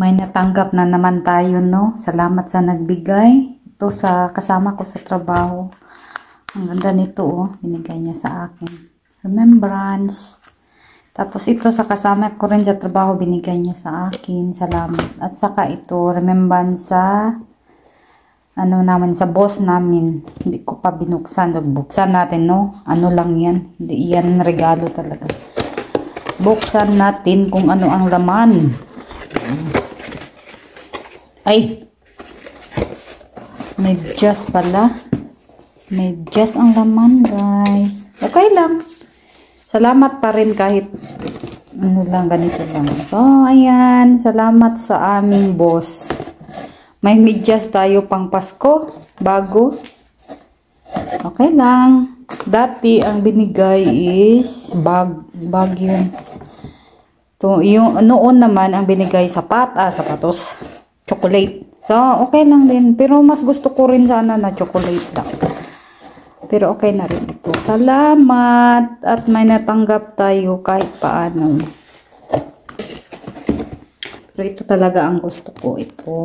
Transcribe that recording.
May natanggap na naman tayo, no? Salamat sa nagbigay. Ito sa kasama ko sa trabaho. Ang ganda nito, oh. Binigay niya sa akin. Remembrance. Tapos ito sa kasama ko rin sa trabaho, binigay niya sa akin. Salamat. At saka ito, remembrance sa ano naman, sa boss namin. Hindi ko pa binuksan. Buksan natin, no? Ano lang yan. Hindi yan regalo talaga. Buksan natin kung ano ang laman. Ay! Medyas pala. Medyas ang laman, guys. Okay lang. Salamat pa rin kahit ano lang, ganito lang. So, ayan. Salamat sa aming boss. May medyas tayo pang Pasko. Bago. Okay lang. Dati, ang binigay is bag yun. To, yung noon naman, ang binigay sapatos. Chocolate. So, okay lang din. Pero mas gusto ko rin sana na chocolate lang. Pero okay na rin ito. Salamat. At may natanggap tayo kahit paano. Pero ito talaga ang gusto ko. Ito.